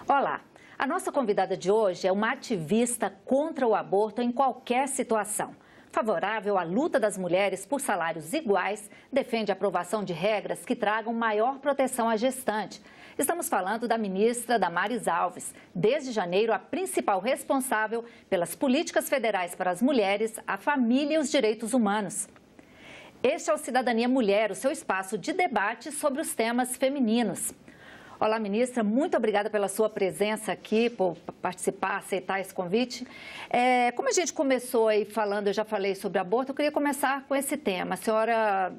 Olá, a nossa convidada de hoje é uma ativista contra o aborto em qualquer situação. Favorável à luta das mulheres por salários iguais, defende a aprovação de regras que tragam maior proteção à gestante. Estamos falando da ministra Damares Alves, desde janeiro a principal responsável pelas políticas federais para as mulheres, a família e os direitos humanos. Este é o Cidadania Mulher, o seu espaço de debate sobre os temas femininos. Olá, ministra, muito obrigada pela sua presença aqui, por participar, aceitar esse convite. Como a gente começou aí falando, eu já falei sobre aborto, eu queria começar com esse tema. A senhora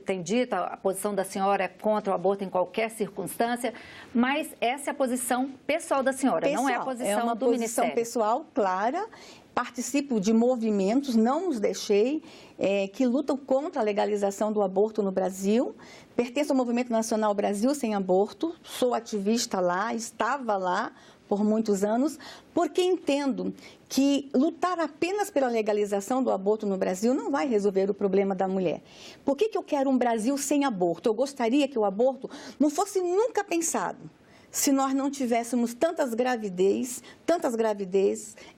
tem dito, a posição da senhora é contra o aborto em qualquer circunstância, mas essa é a posição pessoal da senhora, não é a posição do Ministério. É uma posição pessoal clara. Participo de movimentos, não os deixei, que lutam contra a legalização do aborto no Brasil. Pertenço ao Movimento Nacional Brasil Sem Aborto, sou ativista lá, estava lá por muitos anos, porque entendo que lutar apenas pela legalização do aborto no Brasil não vai resolver o problema da mulher. Por que eu quero um Brasil sem aborto? Eu gostaria que o aborto não fosse nunca pensado se nós não tivéssemos tantas gravidez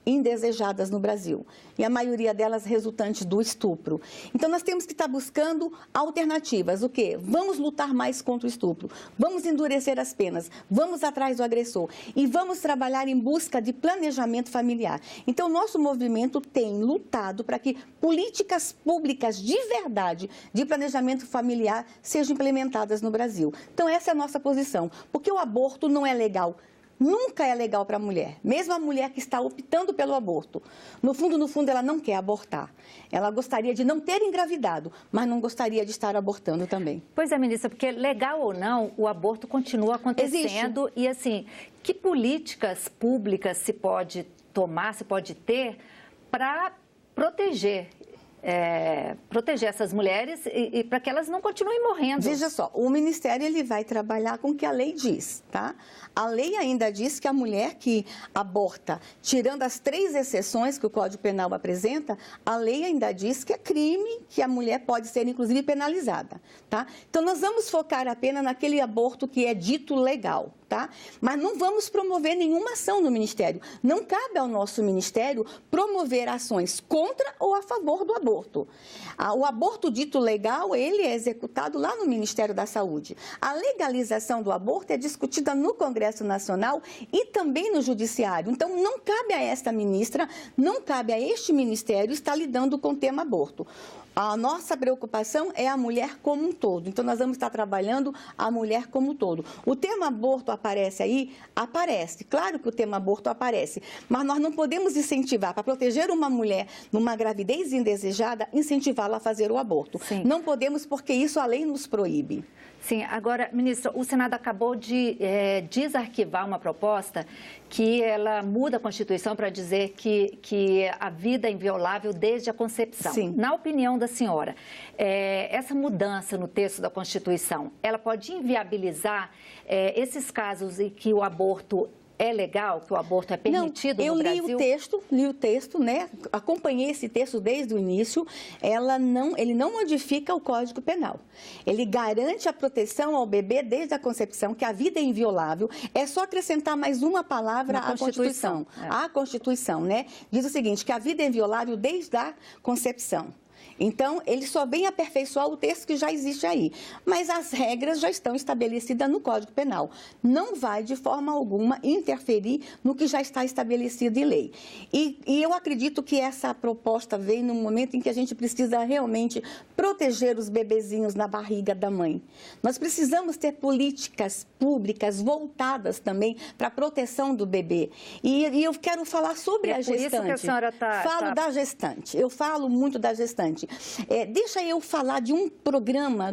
indesejadas no Brasil. E a maioria delas resultantes do estupro. Então, nós temos que estar buscando alternativas. O quê? Vamos lutar mais contra o estupro. Vamos endurecer as penas. Vamos atrás do agressor. E vamos trabalhar em busca de planejamento familiar. Então, nosso movimento tem lutado para que políticas públicas de verdade, de planejamento familiar, sejam implementadas no Brasil. Então, essa é a nossa posição. Porque o aborto não é legal. Nunca é legal para a mulher, mesmo a mulher que está optando pelo aborto. No fundo, ela não quer abortar. Ela gostaria de não ter engravidado, mas não gostaria de estar abortando também. Pois é, ministra, porque legal ou não, o aborto continua acontecendo. Existe. E assim, que políticas públicas se pode tomar, se pode ter para proteger essas mulheres e para que elas não continuem morrendo. Veja só, o Ministério ele vai trabalhar com o que a lei diz, tá? A lei ainda diz que a mulher que aborta, tirando as 3 exceções que o Código Penal apresenta, a lei ainda diz que é crime, que a mulher pode ser, inclusive, penalizada, tá? Então, nós vamos focar apenas naquele aborto que é dito legal, tá? Mas não vamos promover nenhuma ação no Ministério. Não cabe ao nosso Ministério promover ações contra ou a favor do aborto. O aborto dito legal, ele é executado lá no Ministério da Saúde. A legalização do aborto é discutida no Congresso Nacional e também no Judiciário. Então, não cabe a esta ministra, não cabe a este Ministério estar lidando com o tema aborto. A nossa preocupação é a mulher como um todo. Então, nós vamos estar trabalhando a mulher como um todo. O tema aborto aparece aí? Aparece. Claro que o tema aborto aparece. Mas nós não podemos incentivar, para proteger uma mulher numa gravidez indesejada, incentivá-la a fazer o aborto. Sim. Não podemos, porque isso a lei nos proíbe. Sim, agora, ministra, o Senado acabou de desarquivar uma proposta que ela muda a Constituição para dizer que a vida é inviolável desde a concepção. Sim. Na opinião da senhora, essa mudança no texto da Constituição, ela pode inviabilizar esses casos em que o aborto é legal, que o aborto é permitido no Brasil? Eu li o texto, né? Acompanhei esse texto desde o início. Ele não modifica o Código Penal. Ele garante a proteção ao bebê desde a concepção, que a vida é inviolável. É só acrescentar mais uma palavra à Constituição. A Constituição, né? Diz o seguinte, que a vida é inviolável desde a concepção. Então, ele só vem aperfeiçoar o texto que já existe aí. Mas as regras já estão estabelecidas no Código Penal. Não vai, de forma alguma, interferir no que já está estabelecido em lei. E eu acredito que essa proposta vem no momento em que a gente precisa realmente proteger os bebezinhos na barriga da mãe. Nós precisamos ter políticas públicas voltadas também para a proteção do bebê. E eu quero falar sobre a gestante. Por isso que a senhora Falo da gestante. Eu falo muito da gestante. Deixa eu falar de um programa,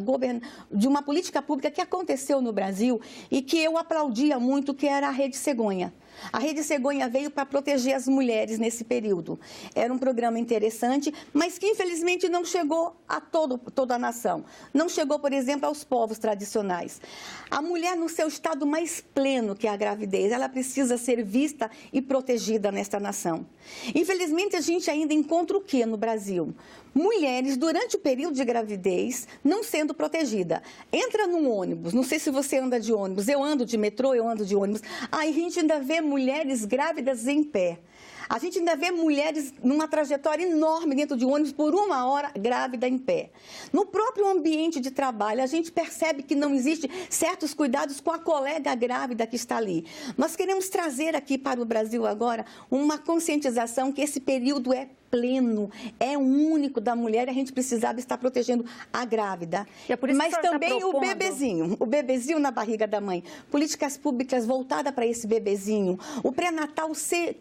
de uma política pública que aconteceu no Brasil e que eu aplaudia muito, que era a Rede Cegonha. A Rede Cegonha veio para proteger as mulheres nesse período. Era um programa interessante, mas que infelizmente não chegou a toda a nação. Não chegou, por exemplo, aos povos tradicionais. A mulher no seu estado mais pleno, que é a gravidez, ela precisa ser vista e protegida nesta nação. Infelizmente, a gente ainda encontra o que no Brasil? Mulheres, durante o período de gravidez, não sendo protegida. Entra num ônibus, não sei se você anda de ônibus, eu ando de metrô, eu ando de ônibus, aí a gente ainda vê mulheres grávidas em pé. A gente ainda vê mulheres numa trajetória enorme dentro de ônibus por 1 hora grávida em pé. No próprio ambiente de trabalho, a gente percebe que não existe certos cuidados com a colega grávida que está ali. Nós queremos trazer aqui para o Brasil agora uma conscientização que esse período é pleno, é único da mulher e a gente precisava estar protegendo a grávida. E é por isso mas que também tá propondo... o bebezinho na barriga da mãe. Políticas públicas voltadas para esse bebezinho.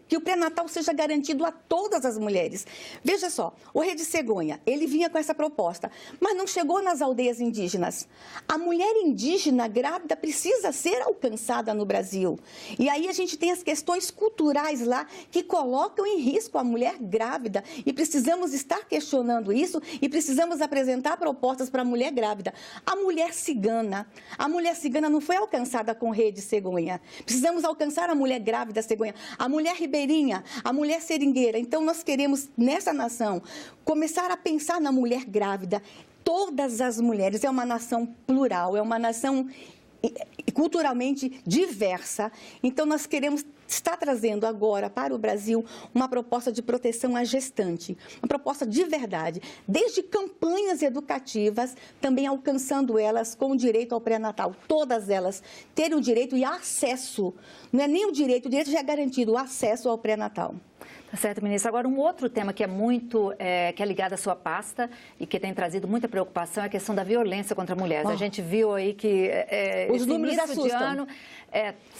Que o pré-natal seja garantido a todas as mulheres. Veja só, o Rede Cegonha, ele vinha com essa proposta, mas não chegou nas aldeias indígenas. A mulher indígena grávida precisa ser alcançada no Brasil. E aí a gente tem as questões culturais lá que colocam em risco a mulher grávida. E precisamos estar questionando isso e precisamos apresentar propostas para a mulher grávida. A mulher cigana não foi alcançada com Rede Cegonha. Precisamos alcançar a mulher grávida cegonha, a mulher ribeirinha, a mulher seringueira. Então, nós queremos, nessa nação, começar a pensar na mulher grávida. Todas as mulheres, é uma nação plural, é uma nação culturalmente diversa. Então, nós queremos estar trazendo agora para o Brasil uma proposta de proteção à gestante, uma proposta de verdade, desde campanhas educativas, também alcançando elas com o direito ao pré-natal, todas elas terem o direito e acesso, não é nem o direito já é garantido, o acesso ao pré-natal. Tá certo, ministra. Agora, um outro tema que é ligado à sua pasta e que tem trazido muita preocupação é a questão da violência contra mulheres. A gente viu aí que os números assustam.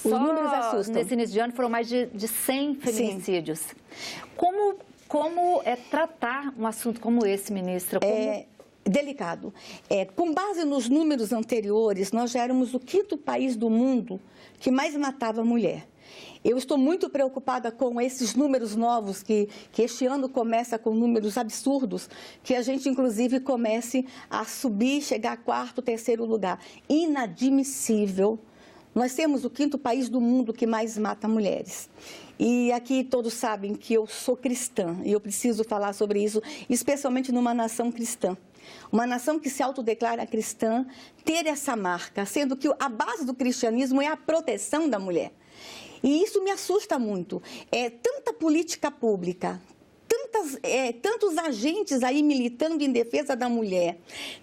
Os números assustam. Nesse início de ano foram mais de 100 feminicídios. Sim. Como tratar um assunto como esse, ministra? Delicado. Com base nos números anteriores, nós já éramos o 5º país do mundo que mais matava mulher. Eu estou muito preocupada com esses números novos, que este ano começa com números absurdos, que a gente, inclusive, comece a subir, chegar a 4º, 3º lugar. Inadmissível. Nós temos o 5º país do mundo que mais mata mulheres. E aqui todos sabem que eu sou cristã, e eu preciso falar sobre isso, especialmente numa nação cristã. Uma nação que se autodeclara cristã, ter essa marca, sendo que a base do cristianismo é a proteção da mulher. E isso me assusta muito. Tanta política pública, tantos agentes aí militando em defesa da mulher,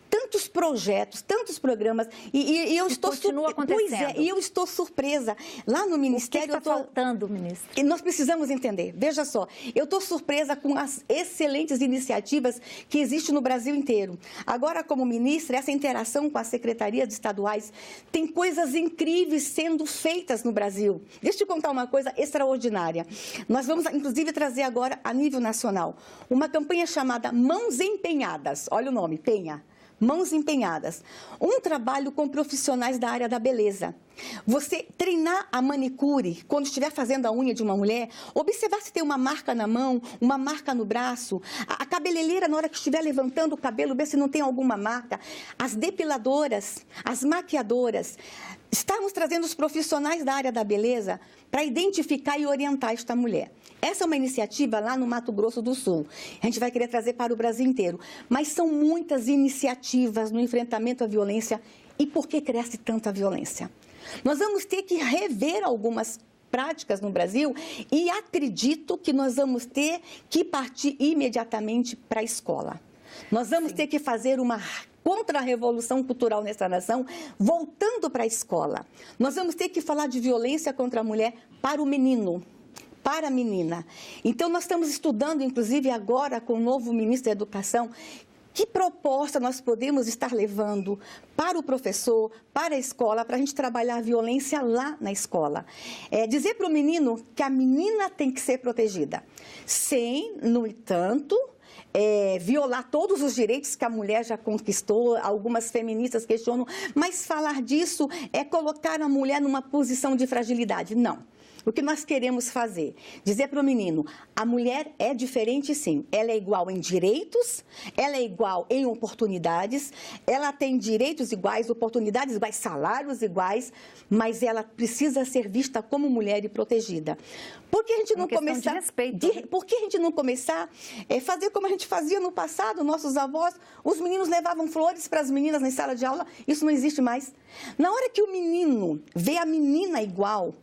tantos projetos, tantos programas, e eu estou continua acontecendo. E eu estou surpresa. Lá no Ministério... O que está faltando, ministra? E nós precisamos entender. Veja só, eu estou surpresa com as excelentes iniciativas que existem no Brasil inteiro. Agora, como ministra, essa interação com as secretarias estaduais, tem coisas incríveis sendo feitas no Brasil. Deixa eu te contar uma coisa extraordinária. Nós vamos, inclusive, trazer agora, a nível nacional, uma campanha chamada Mãos Empenhadas. Olha o nome, Penha. Mãos Empenhadas. Um trabalho com profissionais da área da beleza. Você treinar a manicure, quando estiver fazendo a unha de uma mulher, observar se tem uma marca na mão, uma marca no braço, a cabeleireira, na hora que estiver levantando o cabelo, ver se não tem alguma marca, as depiladoras, as maquiadoras. Estamos trazendo os profissionais da área da beleza para identificar e orientar esta mulher. Essa é uma iniciativa lá no Mato Grosso do Sul. A gente vai querer trazer para o Brasil inteiro. Mas são muitas iniciativas no enfrentamento à violência. E por que cresce tanta violência? Nós vamos ter que rever algumas práticas no Brasil e acredito que nós vamos ter que partir imediatamente para a escola. Nós vamos ter que fazer uma contra-revolução cultural nessa nação, voltando para a escola. Nós vamos ter que falar de violência contra a mulher para o menino, para a menina. Então, nós estamos estudando, inclusive agora, com o novo ministro da Educação, que proposta nós podemos estar levando para o professor, para a escola, para a gente trabalhar a violência lá na escola. Dizer para o menino que a menina tem que ser protegida, sem, no entanto, violar todos os direitos que a mulher já conquistou. Algumas feministas questionam, mas falar disso é colocar a mulher numa posição de fragilidade. Não. O que nós queremos fazer? Dizer para o menino, a mulher é diferente sim, ela é igual em direitos, ela é igual em oportunidades, ela tem direitos iguais, oportunidades iguais, salários iguais, mas ela precisa ser vista como mulher e protegida. Por que a gente não começar... de respeito. Por que a gente não começar a fazer como a gente fazia no passado, nossos avós, os meninos levavam flores para as meninas na sala de aula, isso não existe mais. Na hora que o menino vê a menina igual,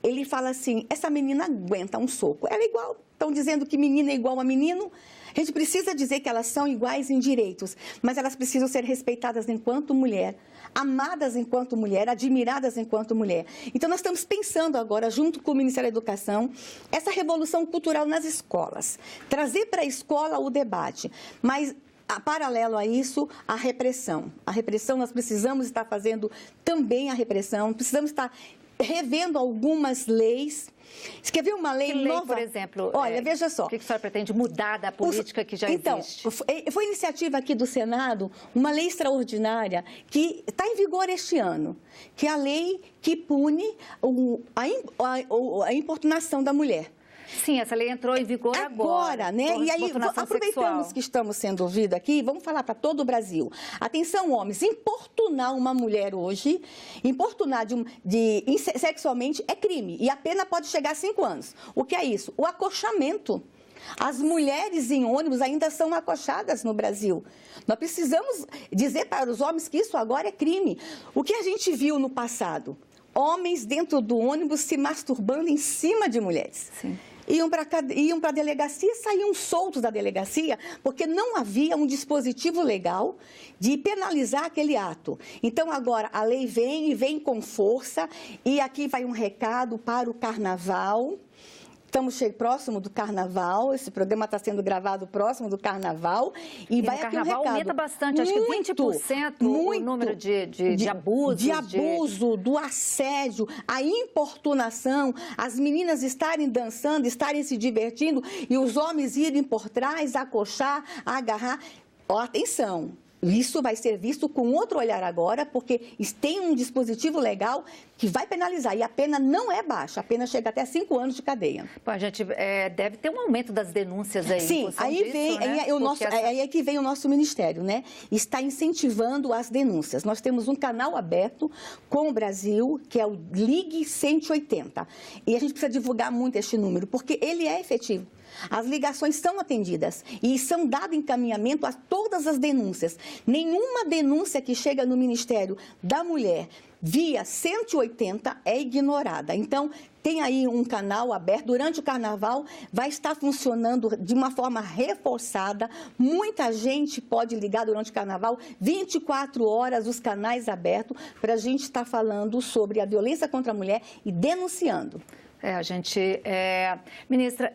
ele fala assim, essa menina aguenta um soco, ela é igual. Estão dizendo que menina é igual a menino. A gente precisa dizer que elas são iguais em direitos, mas elas precisam ser respeitadas enquanto mulher, amadas enquanto mulher, admiradas enquanto mulher. Então, nós estamos pensando agora, junto com o Ministério da Educação, essa revolução cultural nas escolas. Trazer para a escola o debate, mas... paralelo a isso, a repressão. A repressão, nós precisamos estar fazendo também a repressão, precisamos estar revendo algumas leis. Você quer ver uma lei nova? Por exemplo, olha, veja só. O que a senhora pretende mudar da política que já existe? Então, foi iniciativa aqui do Senado, uma lei extraordinária que está em vigor este ano, que é a lei que pune a importunação da mulher. Sim, essa lei entrou em vigor agora, né? E aí, aproveitamos que estamos sendo ouvidos aqui, vamos falar para todo o Brasil. Atenção, homens, importunar uma mulher hoje, importunar sexualmente é crime e a pena pode chegar a 5 anos. O que é isso? O acochamento. As mulheres em ônibus ainda são acochadas no Brasil. Nós precisamos dizer para os homens que isso agora é crime. O que a gente viu no passado? Homens dentro do ônibus se masturbando em cima de mulheres. Sim. Iam para a delegacia e saíam soltos da delegacia, porque não havia um dispositivo legal de penalizar aquele ato. Então, agora, a lei vem e vem com força, e aqui vai um recado para o Carnaval. Estamos próximo do Carnaval, esse programa está sendo gravado próximo do Carnaval. E vai aqui um recado. O Carnaval aumenta bastante, acho que 20% o número de abusos. De abuso, do assédio, a importunação, as meninas estarem dançando, estarem se divertindo e os homens irem por trás, acochar, agarrar. Ó, atenção! Isso vai ser visto com outro olhar agora, porque tem um dispositivo legal que vai penalizar. E a pena não é baixa, a pena chega até 5 anos de cadeia. Bom, a gente deve ter um aumento das denúncias aí. Sim, aí vem, né? Aí é que vem o nosso ministério, né? Está incentivando as denúncias. Nós temos um canal aberto com o Brasil, que é o Ligue 180. E a gente precisa divulgar muito este número, porque ele é efetivo. As ligações são atendidas e são dado encaminhamento a todas as denúncias. Nenhuma denúncia que chega no Ministério da Mulher via 180 é ignorada. Então, tem aí um canal aberto. Durante o Carnaval, vai estar funcionando de uma forma reforçada. Muita gente pode ligar durante o Carnaval, 24 horas, os canais abertos, para a gente estar falando sobre a violência contra a mulher e denunciando. Ministra,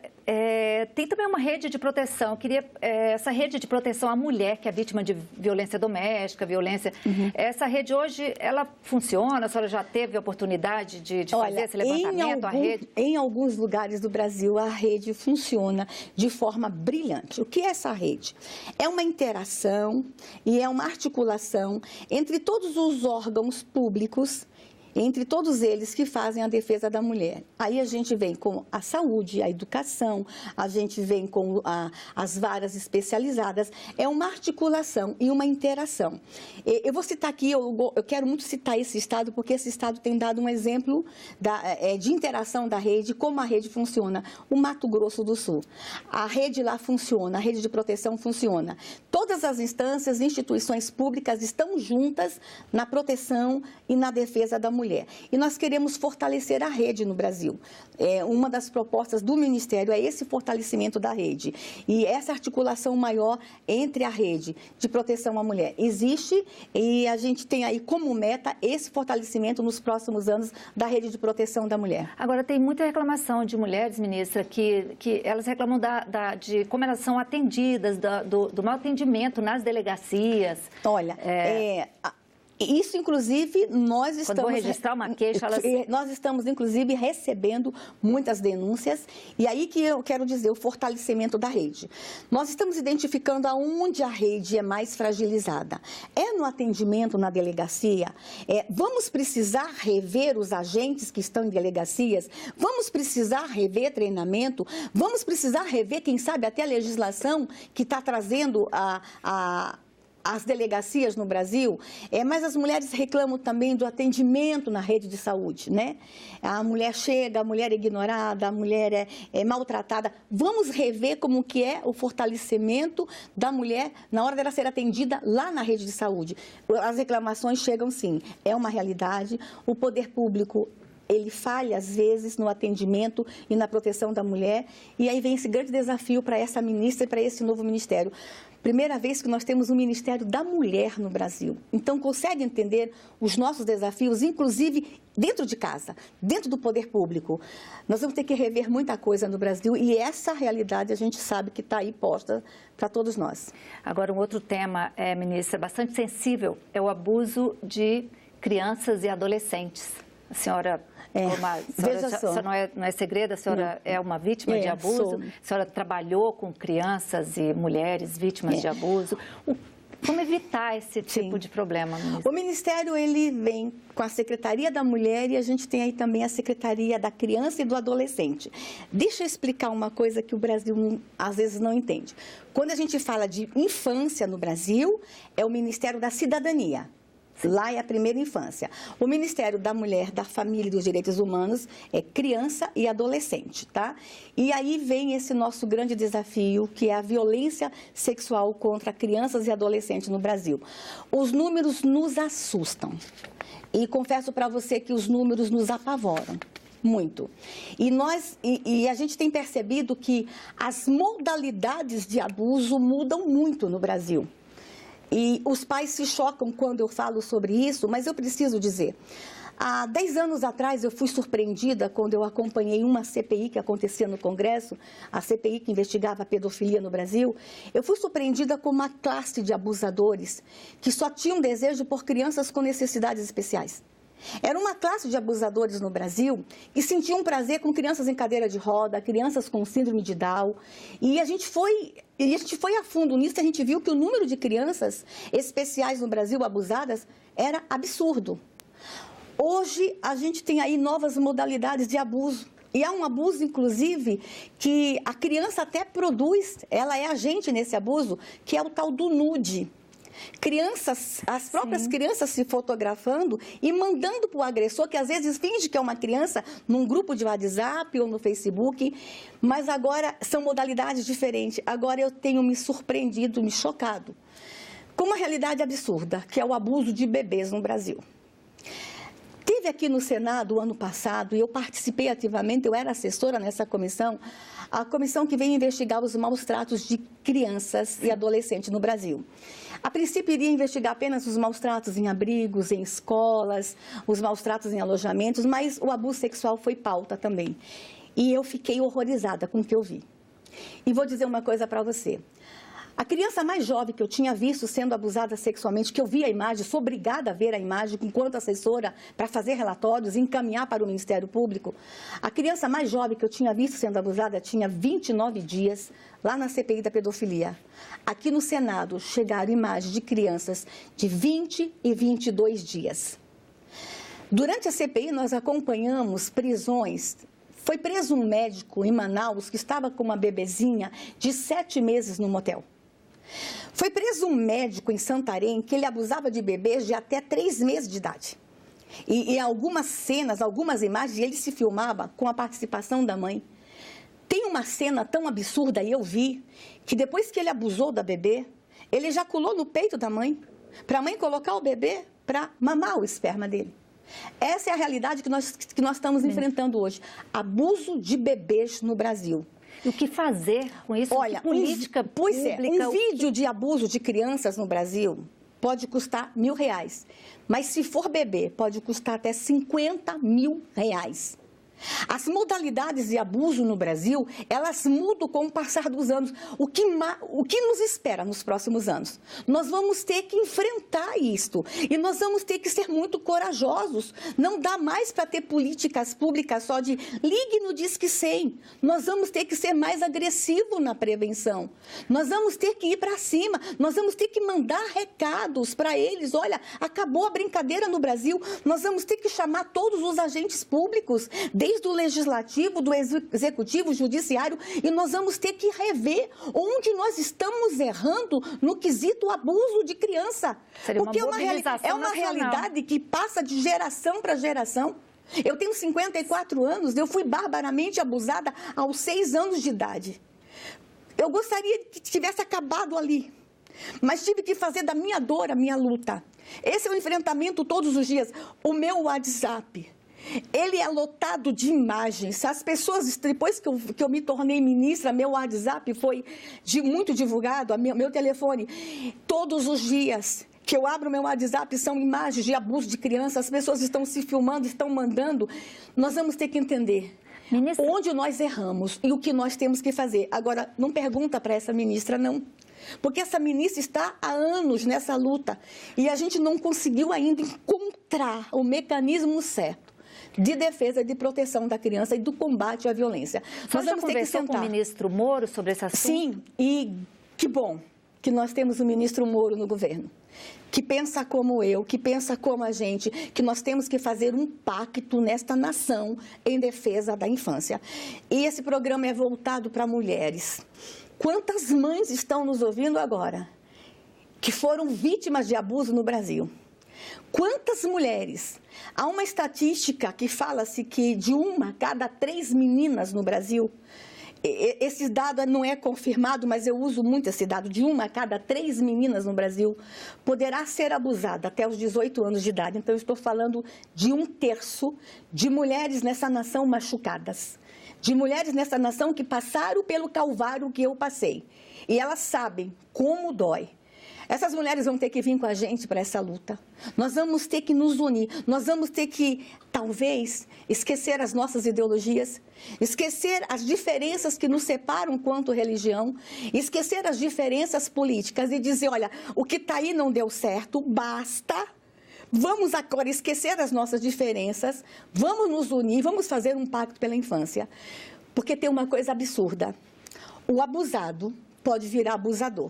tem também uma rede de proteção. Eu queria essa rede de proteção à mulher que é vítima de violência doméstica, violência. Essa rede hoje, ela funciona? A senhora já teve a oportunidade de fazer esse levantamento? Em alguns lugares do Brasil, a rede funciona de forma brilhante. O que é essa rede? É uma interação e é uma articulação entre todos os órgãos públicos, entre todos eles que fazem a defesa da mulher. Aí a gente vem com a saúde, a educação, a gente vem com as varas especializadas. É uma articulação e uma interação. Eu vou citar aqui, eu quero muito citar esse estado, porque esse estado tem dado um exemplo de interação da rede, como a rede funciona. O Mato Grosso do Sul. A rede lá funciona, a rede de proteção funciona. Todas as instâncias, instituições públicas estão juntas na proteção e na defesa da mulher. E nós queremos fortalecer a rede no Brasil. Uma das propostas do Ministério é esse fortalecimento da rede. E essa articulação maior entre a rede de proteção à mulher existe e a gente tem aí como meta esse fortalecimento nos próximos anos da rede de proteção da mulher. Agora, tem muita reclamação de mulheres, ministra, que elas reclamam de como elas são atendidas, do mau atendimento nas delegacias. Olha, Isso, inclusive, nós estamos... Quando vou registrar uma queixa, Nós estamos, inclusive, recebendo muitas denúncias. E aí que eu quero dizer o fortalecimento da rede. Nós estamos identificando aonde a rede é mais fragilizada. É no atendimento na delegacia? Vamos precisar rever os agentes que estão em delegacias? Vamos precisar rever treinamento? Vamos precisar rever, quem sabe, até a legislação que está trazendo as delegacias no Brasil, mas as mulheres reclamam também do atendimento na rede de saúde, né? A mulher chega, a mulher é ignorada, a mulher é maltratada. Vamos rever como que é o fortalecimento da mulher na hora dela ser atendida lá na rede de saúde. As reclamações chegam sim, é uma realidade. O poder público, ele falha, às vezes, no atendimento e na proteção da mulher. E aí vem esse grande desafio para essa ministra e para esse novo ministério. Primeira vez que nós temos um Ministério da Mulher no Brasil. Então, consegue entender os nossos desafios, inclusive dentro de casa, dentro do poder público. Nós vamos ter que rever muita coisa no Brasil e essa realidade a gente sabe que está aí posta para todos nós. Agora, um outro tema, ministra, bastante sensível, é o abuso de crianças e adolescentes. A senhora... veja só. Não é segredo, a senhora é uma vítima de abuso, a senhora trabalhou com crianças e mulheres vítimas de abuso. Como evitar esse tipo de problema, ministra? O Ministério, ele vem com a Secretaria da Mulher e a gente tem aí também a Secretaria da Criança e do Adolescente. Deixa eu explicar uma coisa que o Brasil às vezes não entende. Quando a gente fala de infância no Brasil, é o Ministério da Cidadania. Lá é a primeira infância. O Ministério da Mulher, da Família e dos Direitos Humanos é criança e adolescente, tá? E aí vem esse nosso grande desafio, que é a violência sexual contra crianças e adolescentes no Brasil. Os números nos assustam. E confesso para você que os números nos apavoram. Muito. E a gente tem percebido que as modalidades de abuso mudam muito no Brasil. E os pais se chocam quando eu falo sobre isso, mas eu preciso dizer. Há 10 anos atrás, eu fui surpreendida quando eu acompanhei uma CPI que acontecia no Congresso, a CPI que investigava a pedofilia no Brasil. Eu fui surpreendida com uma classe de abusadores que só tinham desejo por crianças com necessidades especiais. Era uma classe de abusadores no Brasil que sentiam prazer com crianças em cadeira de roda, crianças com síndrome de Down. E a gente foi a fundo nisso e a gente viu que o número de crianças especiais no Brasil abusadas era absurdo. Hoje, a gente tem aí novas modalidades de abuso. E há um abuso, inclusive, que a criança até produz, ela é agente nesse abuso, que é o tal do nude. As próprias crianças se fotografando e mandando para o agressor, que às vezes finge que é uma criança num grupo de WhatsApp ou no Facebook, mas agora são modalidades diferentes. Agora eu tenho me surpreendido, me chocado com uma realidade absurda, que é o abuso de bebês no Brasil. Teve aqui no Senado o ano passado, e eu participei ativamente, eu era assessora nessa comissão, a comissão que vem investigar os maus tratos de crianças e adolescentes no Brasil. A princípio, iria investigar apenas os maus tratos em abrigos, em escolas, os maus tratos em alojamentos, mas o abuso sexual foi pauta também. E eu fiquei horrorizada com o que eu vi. E vou dizer uma coisa para você. A criança mais jovem que eu tinha visto sendo abusada sexualmente, que eu vi a imagem, sou obrigada a ver a imagem enquanto assessora para fazer relatórios e encaminhar para o Ministério Público. A criança mais jovem que eu tinha visto sendo abusada tinha 29 dias lá na CPI da pedofilia. Aqui no Senado chegaram imagens de crianças de 20 e 22 dias. Durante a CPI nós acompanhamos prisões. Foi preso um médico em Manaus que estava com uma bebezinha de 7 meses no motel. Foi preso um médico em Santarém que ele abusava de bebês de até 3 meses de idade. E em algumas cenas, algumas imagens, ele se filmava com a participação da mãe. Tem uma cena tão absurda, e eu vi, que depois que ele abusou da bebê, ele ejaculou no peito da mãe, para a mãe colocar o bebê para mamar o esperma dele. Essa é a realidade que nós estamos enfrentando hoje. Abuso de bebês no Brasil. E o que fazer com isso? Olha, política pública? Um vídeo de abuso de crianças no Brasil pode custar R$1.000. Mas se for bebê, pode custar até R$50.000. As modalidades de abuso no Brasil, elas mudam com o passar dos anos. O que nos espera nos próximos anos? Nós vamos ter que enfrentar isto e nós vamos ter que ser muito corajosos. Não dá mais para ter políticas públicas só de ligue no Disque 100. Nós vamos ter que ser mais agressivos na prevenção. Nós vamos ter que ir para cima. Nós vamos ter que mandar recados para eles. Olha, acabou a brincadeira no Brasil. Nós vamos ter que chamar todos os agentes públicos, desde o legislativo, do executivo, judiciário, e nós vamos ter que rever onde nós estamos errando no quesito abuso de criança. Porque é uma realidade que passa de geração para geração. Eu tenho 54 anos, eu fui barbaramente abusada aos 6 anos de idade. Eu gostaria que tivesse acabado ali, mas tive que fazer da minha dor a minha luta. Esse é o enfrentamento todos os dias. O meu WhatsApp, ele é lotado de imagens. As pessoas, depois que eu me tornei ministra, meu WhatsApp foi muito divulgado, meu telefone. Todos os dias que eu abro meu WhatsApp são imagens de abuso de criança, as pessoas estão se filmando, estão mandando. Nós vamos ter que entender onde nós erramos e o que nós temos que fazer. Agora, não pergunta para essa ministra, não. Porque essa ministra está há anos nessa luta e a gente não conseguiu ainda encontrar o mecanismo certo de defesa e de proteção da criança e do combate à violência. Nós vamos ter que sentar com o ministro Moro sobre esse assunto? Sim, e que bom que nós temos o ministro Moro no governo, que pensa como eu, que pensa como a gente, que nós temos que fazer um pacto nesta nação em defesa da infância. E esse programa é voltado para mulheres. Quantas mães estão nos ouvindo agora que foram vítimas de abuso no Brasil? Quantas mulheres? Há uma estatística que fala-se que de 1 a cada 3 meninas no Brasil, esse dado não é confirmado, mas eu uso muito esse dado, de 1 a cada 3 meninas no Brasil poderá ser abusada até os 18 anos de idade. Então, eu estou falando de 1/3 de mulheres nessa nação machucadas, de mulheres nessa nação que passaram pelo calvário que eu passei. E elas sabem como dói. Essas mulheres vão ter que vir com a gente para essa luta. Nós vamos ter que nos unir. Nós vamos ter que, talvez, esquecer as nossas ideologias, esquecer as diferenças que nos separam quanto religião, esquecer as diferenças políticas e dizer, olha, o que está aí não deu certo, basta. Vamos agora esquecer as nossas diferenças, vamos nos unir, vamos fazer um pacto pela infância. Porque tem uma coisa absurda. O abusado pode virar abusador.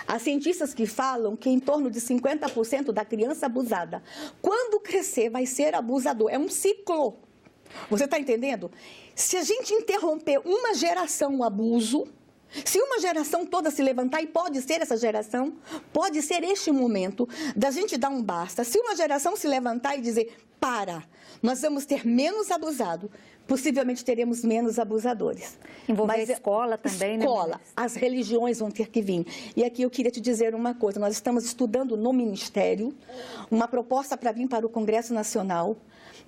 Há cientistas que falam que em torno de 50% da criança abusada, quando crescer, vai ser abusador. É um ciclo. Você está entendendo? Se a gente interromper uma geração o abuso, se uma geração toda se levantar, e pode ser essa geração, pode ser este momento da gente dar um basta. Se uma geração se levantar e dizer, para, nós vamos ter menos abusado, possivelmente teremos menos abusadores. Envolver a escola também, né? Escola, as religiões vão ter que vir. E aqui eu queria te dizer uma coisa, nós estamos estudando no Ministério uma proposta para vir para o Congresso Nacional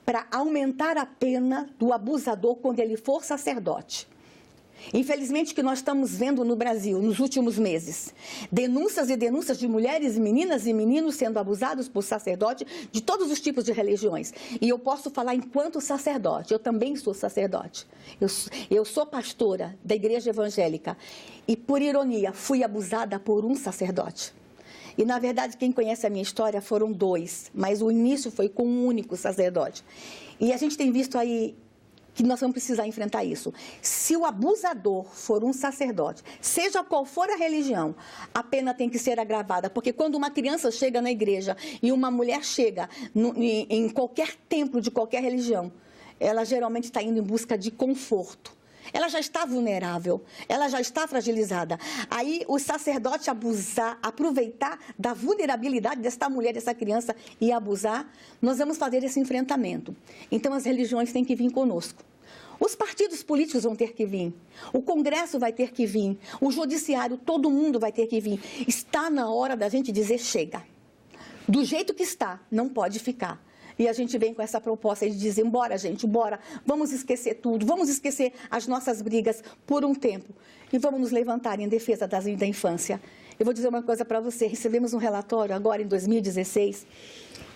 para aumentar a pena do abusador quando ele for sacerdote. Infelizmente, o que nós estamos vendo no Brasil nos últimos meses, denúncias e denúncias de mulheres, meninas e meninos sendo abusados por sacerdote de todos os tipos de religiões. E eu posso falar enquanto sacerdote, eu também sou sacerdote. Eu sou pastora da igreja evangélica e, por ironia, fui abusada por um sacerdote. E, na verdade, quem conhece a minha história foram 2, mas o início foi com um único sacerdote. E a gente tem visto aí que nós vamos precisar enfrentar isso. Se o abusador for um sacerdote, seja qual for a religião, a pena tem que ser agravada, porque quando uma criança chega na igreja e uma mulher chega em qualquer templo de qualquer religião, ela geralmente está indo em busca de conforto. Ela já está vulnerável, ela já está fragilizada. Aí o sacerdote aproveitar da vulnerabilidade desta mulher, dessa criança e abusar, nós vamos fazer esse enfrentamento. Então as religiões têm que vir conosco. Os partidos políticos vão ter que vir, o Congresso vai ter que vir, o Judiciário, todo mundo vai ter que vir. Está na hora da gente dizer chega. Do jeito que está, não pode ficar. E a gente vem com essa proposta de dizer, bora gente, bora, vamos esquecer tudo, vamos esquecer as nossas brigas por um tempo e vamos nos levantar em defesa da infância. Eu vou dizer uma coisa para você, recebemos um relatório agora em 2016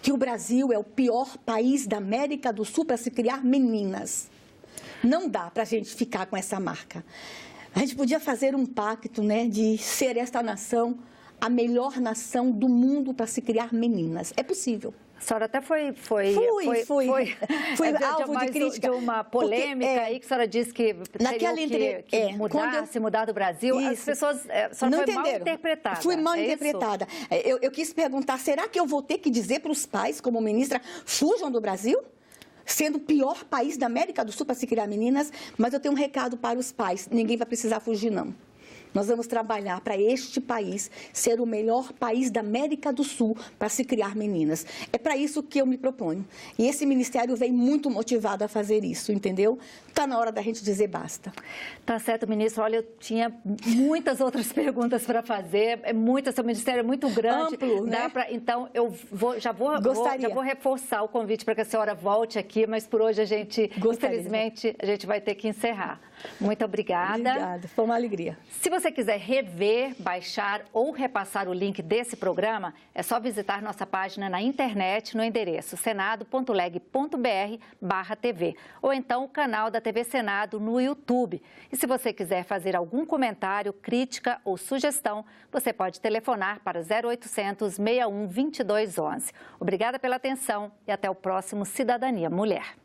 que o Brasil é o pior país da América do Sul para se criar meninas. Não dá para a gente ficar com essa marca. A gente podia fazer um pacto, né, de ser esta nação a melhor nação do mundo para se criar meninas. É possível. A senhora até foi alvo de crítica. De uma polêmica aí que a senhora disse que teria que se mudar do Brasil. Isso. As pessoas, a senhora foi mal interpretada. Fui mal interpretada. Eu quis perguntar, será que eu vou ter que dizer para os pais, como ministra, fujam do Brasil? Sendo o pior país da América do Sul para se criar meninas, mas eu tenho um recado para os pais, ninguém vai precisar fugir, não. Nós vamos trabalhar para este país ser o melhor país da América do Sul para se criar meninas. É para isso que eu me proponho. E esse ministério vem muito motivado a fazer isso, entendeu? Está na hora da gente dizer basta. Tá certo, ministro. Olha, eu tinha muitas outras perguntas para fazer. Seu ministério é muito grande. Amplo, né? Então, eu já vou reforçar o convite para que a senhora volte aqui, mas por hoje infelizmente, a gente vai ter que encerrar. Muito obrigada. Obrigada, foi uma alegria. Se você quiser rever, baixar ou repassar o link desse programa, é só visitar nossa página na internet no endereço senado.leg.br/TV ou então o canal da TV Senado no YouTube. E se você quiser fazer algum comentário, crítica ou sugestão, você pode telefonar para 0800 61 2211. Obrigada pela atenção e até o próximo Cidadania Mulher.